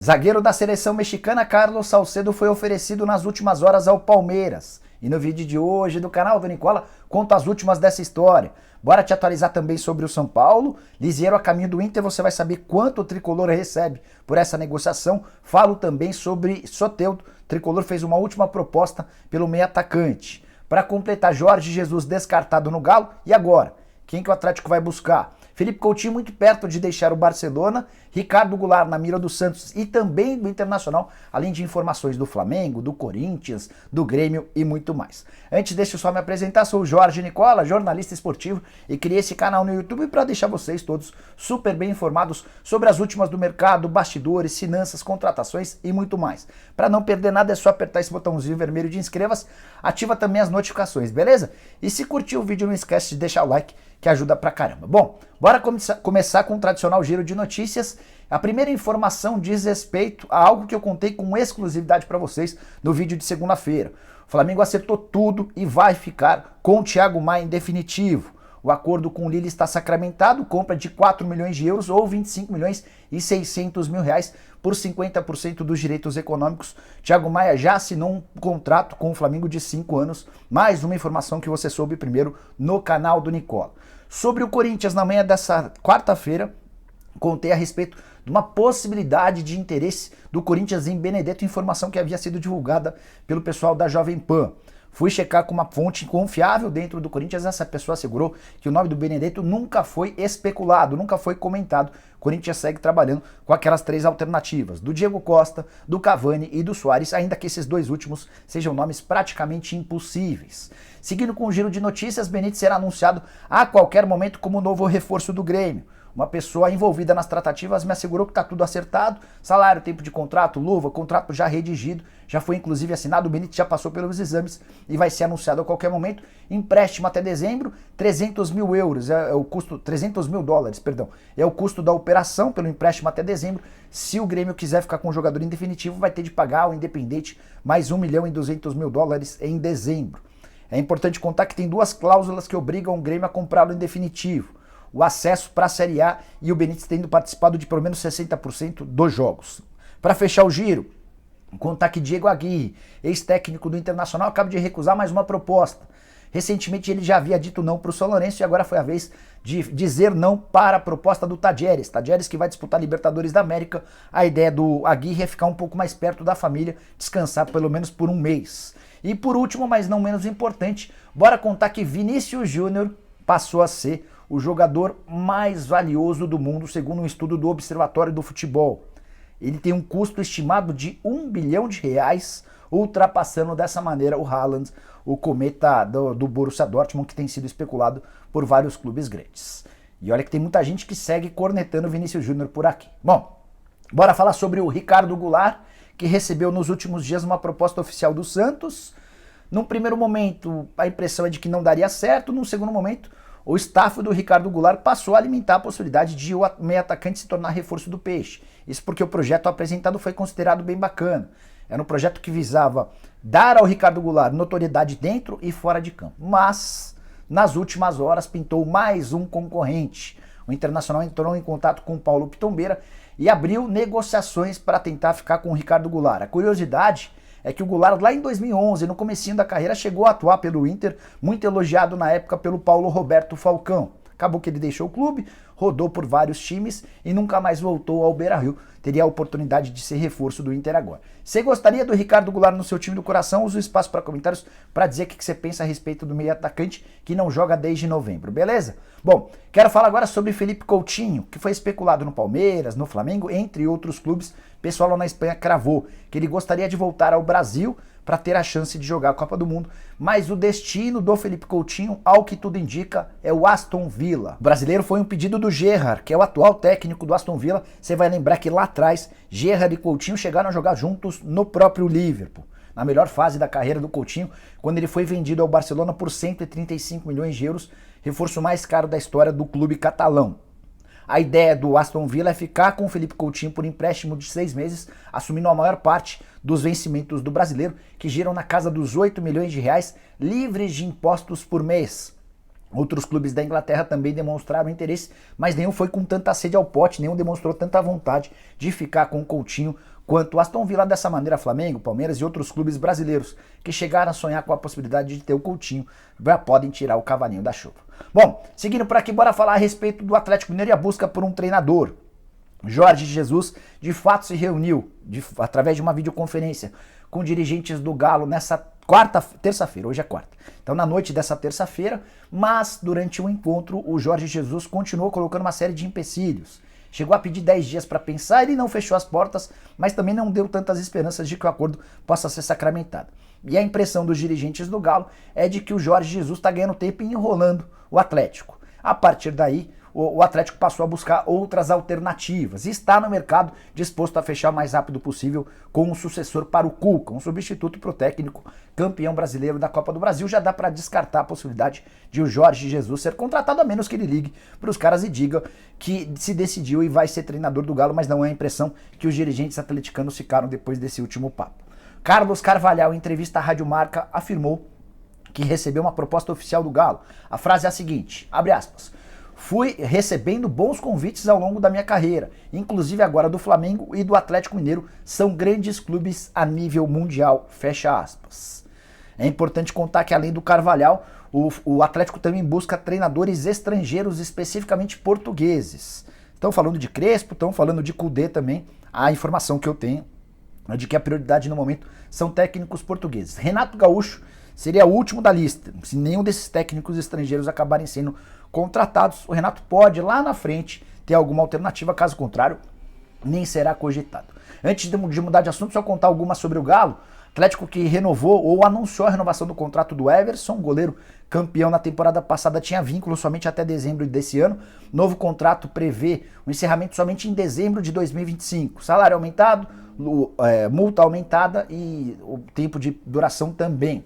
Zagueiro da seleção mexicana Carlos Salcedo foi oferecido nas últimas horas ao Palmeiras. E no vídeo de hoje do canal do Nicola, conto as últimas dessa história. Bora te atualizar também sobre o São Paulo. Lisieiro a caminho do Inter, você vai saber quanto o Tricolor recebe por essa negociação. Falo também sobre Soteldo. O Tricolor fez uma última proposta pelo meio atacante. Para completar, Jorge Jesus descartado no Galo. E agora? Quem que o Atlético vai buscar? Felipe Coutinho muito perto de deixar o Barcelona, Ricardo Goulart na mira do Santos e também do Internacional, além de informações do Flamengo, do Corinthians, do Grêmio e muito mais. Antes, deixa eu só me apresentar, sou o Jorge Nicola, jornalista esportivo, e criei esse canal no YouTube para deixar vocês todos super bem informados sobre as últimas do mercado, bastidores, finanças, contratações e muito mais. Para não perder nada é só apertar esse botãozinho vermelho de inscreva-se, ativa também as notificaões, beleza? E se curtiu o vídeo, não esquece de deixar o like, que ajuda pra caramba. Bom, bora começar com o tradicional giro de notícias. A primeira informação diz respeito a algo que eu contei com exclusividade para vocês no vídeo de segunda-feira. O Flamengo acertou tudo e vai ficar com o Thiago Maia em definitivo. O acordo com o Lille está sacramentado, compra de 4 milhões de euros ou 25 milhões e 600 mil reais por 50% dos direitos econômicos. Thiago Maia já assinou um contrato com o Flamengo de 5 anos. Mais uma informação que você soube primeiro no canal do Nicola. Sobre o Corinthians, na manhã dessa quarta-feira, contei a respeito de uma possibilidade de interesse do Corinthians em Benedetto, informação que havia sido divulgada pelo pessoal da Jovem Pan. Fui checar com uma fonte confiável dentro do Corinthians, essa pessoa assegurou que o nome do Benedetto nunca foi especulado, nunca foi comentado. O Corinthians segue trabalhando com aquelas três alternativas, do Diego Costa, do Cavani e do Suárez, ainda que esses dois últimos sejam nomes praticamente impossíveis. Seguindo com o giro de notícias, Benítez será anunciado a qualquer momento como novo reforço do Grêmio. Uma pessoa envolvida nas tratativas me assegurou que está tudo acertado, salário, tempo de contrato, luva, contrato já redigido, já foi inclusive assinado, o Benítez já passou pelos exames e vai ser anunciado a qualquer momento. Empréstimo até dezembro, 300 mil euros, é o custo, 300 mil dólares, perdão, é o custo da operação pelo empréstimo até dezembro. Se o Grêmio quiser ficar com o jogador em definitivo, vai ter de pagar ao Independente mais 1 milhão e 200 mil dólares em dezembro. É importante contar que tem duas cláusulas que obrigam o Grêmio a comprá-lo em definitivo. O acesso para a Série A e o Benítez tendo participado de pelo menos 60% dos jogos. Para fechar o giro, contar que Diego Aguirre, ex-técnico do Internacional, acaba de recusar mais uma proposta. Recentemente ele já havia dito não para o São Lourenço e agora foi a vez de dizer não para a proposta do Tadieres. Tadieres que vai disputar Libertadores da América. A ideia do Aguirre é ficar um pouco mais perto da família, descansar pelo menos por um mês. E por último, mas não menos importante, bora contar que Vinícius Júnior passou a ser o jogador mais valioso do mundo, segundo um estudo do Observatório do Futebol. Ele tem um custo estimado de 1 bilhão de reais, ultrapassando dessa maneira o Haaland, o cometa do Borussia Dortmund, que tem sido especulado por vários clubes grandes. E olha que tem muita gente que segue cornetando o Vinícius Júnior por aqui. Bom, bora falar sobre o Ricardo Goulart, que recebeu nos últimos dias uma proposta oficial do Santos. Num primeiro momento, a impressão é de que não daria certo. Num segundo momento, o staff do Ricardo Goulart passou a alimentar a possibilidade de o meio atacante se tornar reforço do Peixe. Isso porque o projeto apresentado foi considerado bem bacana. Era um projeto que visava dar ao Ricardo Goulart notoriedade dentro e fora de campo. Mas, nas últimas horas, pintou mais um concorrente. O Internacional entrou em contato com o Paulo Pitombeira e abriu negociações para tentar ficar com o Ricardo Goulart. A curiosidade é que o Goulart lá em 2011, no comecinho da carreira, chegou a atuar pelo Inter, muito elogiado na época pelo Paulo Roberto Falcão. Acabou que ele deixou o clube, rodou por vários times e nunca mais voltou ao Beira-Rio. Teria a oportunidade de ser reforço do Inter agora. Você gostaria do Ricardo Goulart no seu time do coração? Usa o espaço para comentários para dizer o que você pensa a respeito do meio atacante que não joga desde novembro, beleza? Bom, quero falar agora sobre Felipe Coutinho, que foi especulado no Palmeiras, no Flamengo, entre outros clubes. O pessoal lá na Espanha cravou que ele gostaria de voltar ao Brasil para ter a chance de jogar a Copa do Mundo, mas o destino do Felipe Coutinho, ao que tudo indica, é o Aston Villa. O brasileiro foi um pedido do Gerrard, que é o atual técnico do Aston Villa. Você vai lembrar que lá atrás, Gerrard e Coutinho chegaram a jogar juntos no próprio Liverpool, na melhor fase da carreira do Coutinho, quando ele foi vendido ao Barcelona por 135 milhões de euros, reforço mais caro da história do clube catalão. A ideia do Aston Villa é ficar com o Felipe Coutinho por empréstimo de 6 meses, assumindo a maior parte dos vencimentos do brasileiro, que giram na casa dos 8 milhões de reais, livres de impostos por mês. Outros clubes da Inglaterra também demonstraram interesse, mas nenhum foi com tanta sede ao pote, nenhum demonstrou tanta vontade de ficar com o Coutinho quanto o Aston Villa. Dessa maneira, Flamengo, Palmeiras e outros clubes brasileiros que chegaram a sonhar com a possibilidade de ter o Coutinho já podem tirar o cavalinho da chuva. Bom, seguindo por aqui, bora falar a respeito do Atlético Mineiro e a busca por um treinador. Jorge Jesus de fato se reuniu através de uma videoconferência com dirigentes do Galo nessa terça-feira, hoje é quarta. Então na noite dessa terça-feira, mas durante o encontro o Jorge Jesus continuou colocando uma série de empecilhos. Chegou a pedir 10 dias para pensar, ele não fechou as portas, mas também não deu tantas esperanças de que o acordo possa ser sacramentado. E a impressão dos dirigentes do Galo é de que o Jorge Jesus está ganhando tempo e enrolando o Atlético. A partir daí, o Atlético passou a buscar outras alternativas e está no mercado disposto a fechar o mais rápido possível com um sucessor para o Cuca, um substituto para o técnico campeão brasileiro da Copa do Brasil. Já dá para descartar a possibilidade de o Jorge Jesus ser contratado, a menos que ele ligue para os caras e diga que se decidiu e vai ser treinador do Galo, mas não é a impressão que os dirigentes atleticanos ficaram depois desse último papo. Carlos Carvalhal, em entrevista à Rádio Marca, afirmou que recebeu uma proposta oficial do Galo. A frase é a seguinte, abre aspas: "Fui recebendo bons convites ao longo da minha carreira, inclusive agora do Flamengo e do Atlético Mineiro, são grandes clubes a nível mundial", fecha aspas. É importante contar que além do Carvalhal, o Atlético também busca treinadores estrangeiros, especificamente portugueses. Estão falando de Crespo, estão falando de Kudê também. A informação que eu tenho é de que a prioridade no momento são técnicos portugueses. Renato Gaúcho seria o último da lista. Se nenhum desses técnicos estrangeiros acabarem sendo contratados, o Renato pode lá na frente ter alguma alternativa, caso contrário, nem será cogitado. Antes de mudar de assunto, só contar algumas sobre o Galo. Atlético que renovou ou anunciou a renovação do contrato do Everson, goleiro campeão na temporada passada, tinha vínculo somente até dezembro desse ano. Novo contrato prevê o encerramento somente em dezembro de 2025. Salário aumentado, multa aumentada e o tempo de duração também.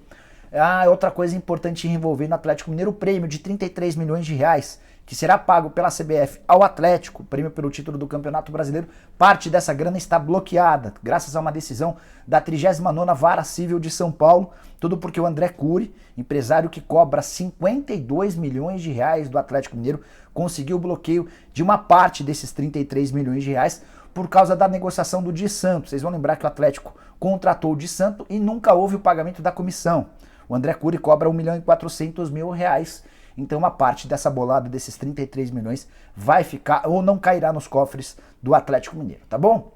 Outra coisa importante envolvendo o Atlético Mineiro, o prêmio de 33 milhões de reais, que será pago pela CBF ao Atlético, prêmio pelo título do Campeonato Brasileiro. Parte dessa grana está bloqueada, graças a uma decisão da 39ª Vara Civil de São Paulo, tudo porque o André Cury, empresário que cobra 52 milhões de reais do Atlético Mineiro, conseguiu o bloqueio de uma parte desses 33 milhões de reais por causa da negociação do Di Santo. Vocês vão lembrar que o Atlético contratou o Di Santo e nunca houve o pagamento da comissão. O André Cury cobra 1.400.000 reais, então uma parte dessa bolada, desses 33 milhões, vai ficar ou não cairá nos cofres do Atlético Mineiro, tá bom?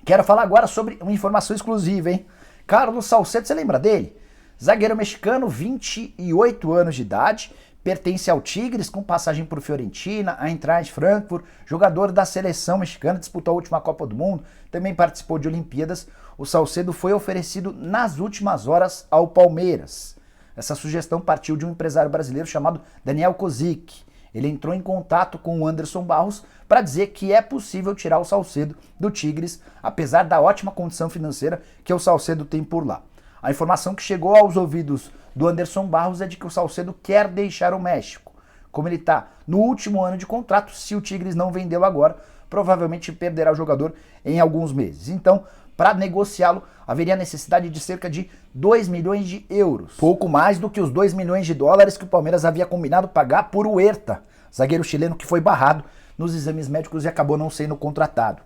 Quero falar agora sobre uma informação exclusiva, hein? Carlos Salcedo, você lembra dele? Zagueiro mexicano, 28 anos de idade, pertence ao Tigres, com passagem por Fiorentina, Eintracht Frankfurt, jogador da seleção mexicana, disputou a última Copa do Mundo, também participou de Olimpíadas. O Salcedo foi oferecido nas últimas horas ao Palmeiras. Essa sugestão partiu de um empresário brasileiro chamado Daniel Kozik. Ele entrou em contato com o Anderson Barros para dizer que é possível tirar o Salcedo do Tigres, apesar da ótima condição financeira que o Salcedo tem por lá. A informação que chegou aos ouvidos do Anderson Barros é de que o Salcedo quer deixar o México. Como ele está no último ano de contrato, se o Tigres não vendê-lo agora, provavelmente perderá o jogador em alguns meses. Então, para negociá-lo, haveria necessidade de cerca de 2 milhões de euros. Pouco mais do que os 2 milhões de dólares que o Palmeiras havia combinado pagar por Huerta, zagueiro chileno que foi barrado nos exames médicos e acabou não sendo contratado.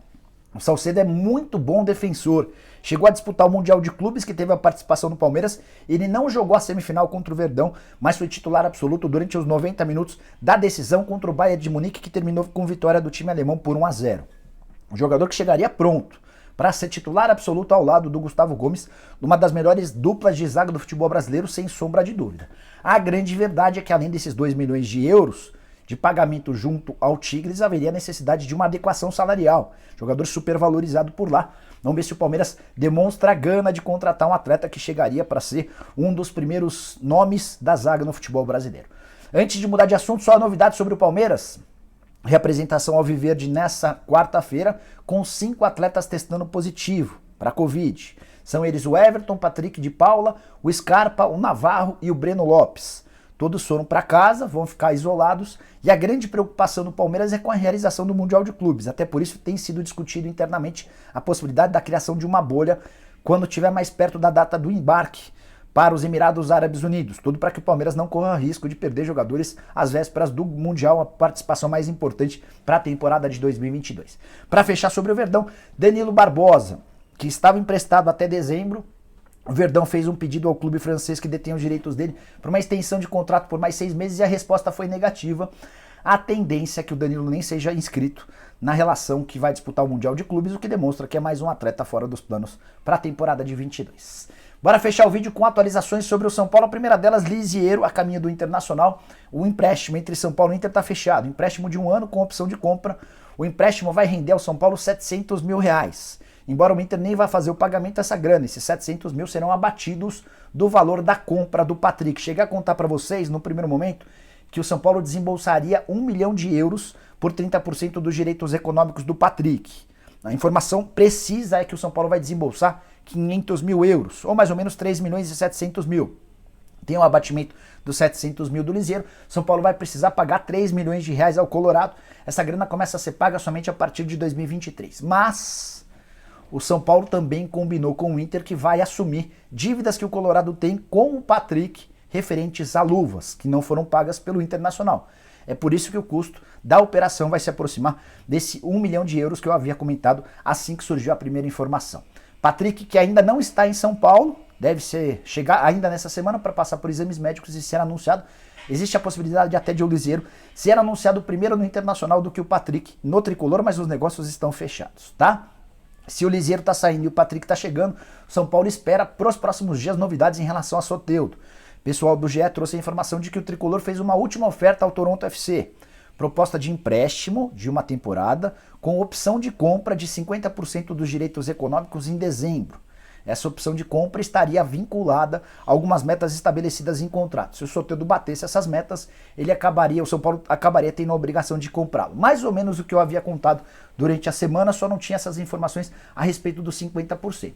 O Salcedo é muito bom defensor. Chegou a disputar o Mundial de Clubes, que teve a participação no Palmeiras. Ele não jogou a semifinal contra o Verdão, mas foi titular absoluto durante os 90 minutos da decisão contra o Bayern de Munique, que terminou com vitória do time alemão por 1-0. Um jogador que chegaria pronto para ser titular absoluto ao lado do Gustavo Gomes, numa das melhores duplas de zaga do futebol brasileiro, sem sombra de dúvida. A grande verdade é que além desses 2 milhões de euros de pagamento junto ao Tigres, haveria necessidade de uma adequação salarial. Jogador supervalorizado por lá. Vamos ver se o Palmeiras demonstra a gana de contratar um atleta que chegaria para ser um dos primeiros nomes da zaga no futebol brasileiro. Antes de mudar de assunto, só a novidade sobre o Palmeiras. Representação alviverde nessa quarta-feira, com 5 atletas testando positivo para Covid. São eles o Everton, Patrick de Paula, o Scarpa, o Navarro e o Breno Lopes. Todos foram para casa, vão ficar isolados, e a grande preocupação do Palmeiras é com a realização do Mundial de Clubes. Até por isso tem sido discutido internamente a possibilidade da criação de uma bolha quando estiver mais perto da data do embarque para os Emirados Árabes Unidos. Tudo para que o Palmeiras não corra risco de perder jogadores às vésperas do Mundial, a participação mais importante para a temporada de 2022. Para fechar sobre o Verdão, Danilo Barbosa, que estava emprestado até dezembro. O Verdão fez um pedido ao clube francês que detém os direitos dele para uma extensão de contrato por mais 6 meses e a resposta foi negativa. A tendência é que o Danilo nem seja inscrito na relação que vai disputar o Mundial de Clubes, o que demonstra que é mais um atleta fora dos planos para a temporada de 22. Bora fechar o vídeo com atualizações sobre o São Paulo. A primeira delas, Lisieiro, a caminho do Internacional. O empréstimo entre São Paulo e Inter está fechado. Empréstimo de 1 ano com opção de compra. O empréstimo vai render ao São Paulo R$700 mil. Embora o Inter nem vá fazer o pagamento dessa grana, esses 700 mil serão abatidos do valor da compra do Patrick. Cheguei a contar para vocês, no primeiro momento, que o São Paulo desembolsaria 1 milhão de euros por 30% dos direitos econômicos do Patrick. A informação precisa é que o São Paulo vai desembolsar 500 mil euros, ou mais ou menos 3 milhões e 700 mil. Tem um abatimento dos 700 mil do Lisieiro, São Paulo vai precisar pagar 3 milhões de reais ao Colorado. Essa grana começa a ser paga somente a partir de 2023. Mas o São Paulo também combinou com o Inter que vai assumir dívidas que o Colorado tem com o Patrick referentes a luvas, que não foram pagas pelo Internacional. É por isso que o custo da operação vai se aproximar desse 1 milhão de euros que eu havia comentado assim que surgiu a primeira informação. Patrick, que ainda não está em São Paulo, deve chegar ainda nessa semana para passar por exames médicos e ser anunciado. Existe a possibilidade até de o Lisieiro ser anunciado primeiro no Internacional do que o Patrick no Tricolor, mas os negócios estão fechados, tá? Se o Lisieiro está saindo e o Patrick está chegando, o São Paulo espera para os próximos dias novidades em relação a Soteldo. O pessoal do GE trouxe a informação de que o Tricolor fez uma última oferta ao Toronto FC. Proposta de empréstimo de uma temporada com opção de compra de 50% dos direitos econômicos em dezembro. Essa opção de compra estaria vinculada a algumas metas estabelecidas em contrato. Se o Soteldo batesse essas metas, o São Paulo acabaria tendo a obrigação de comprá-lo. Mais ou menos o que eu havia contado durante a semana, só não tinha essas informações a respeito dos 50%.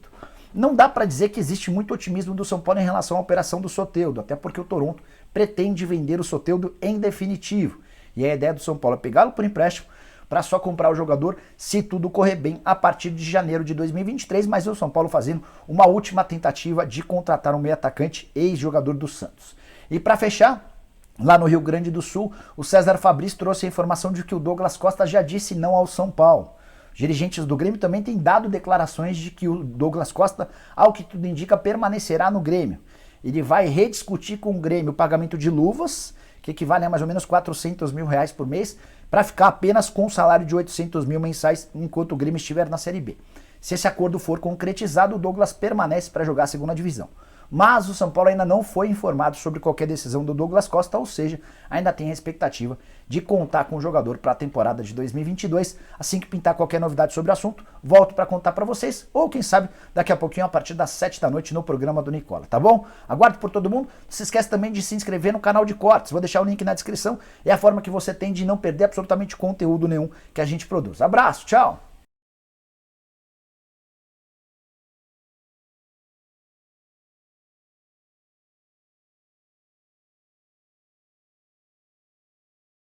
Não dá para dizer que existe muito otimismo do São Paulo em relação à operação do Soteldo, até porque o Toronto pretende vender o Soteldo em definitivo. E a ideia do São Paulo é pegá-lo por empréstimo para só comprar o jogador se tudo correr bem a partir de janeiro de 2023, mas o São Paulo fazendo uma última tentativa de contratar um meio atacante ex-jogador do Santos. E para fechar, lá no Rio Grande do Sul, o César Fabrício trouxe a informação de que o Douglas Costa já disse não ao São Paulo. Os dirigentes do Grêmio também têm dado declarações de que o Douglas Costa, ao que tudo indica, permanecerá no Grêmio. Ele vai rediscutir com o Grêmio o pagamento de luvas, que equivale a mais ou menos 400 mil reais por mês, para ficar apenas com um salário de 800 mil mensais enquanto o Grêmio estiver na Série B. Se esse acordo for concretizado, o Douglas permanece para jogar a segunda divisão. Mas o São Paulo ainda não foi informado sobre qualquer decisão do Douglas Costa, ou seja, ainda tem a expectativa de contar com o jogador para a temporada de 2022. Assim que pintar qualquer novidade sobre o assunto, volto para contar para vocês, ou quem sabe daqui a pouquinho a partir das 7 da noite no programa do Nicola, tá bom? Aguardo por todo mundo. Não se esquece também de se inscrever no canal de cortes, vou deixar o link na descrição. É a forma que você tem de não perder absolutamente conteúdo nenhum que a gente produz. Abraço, tchau!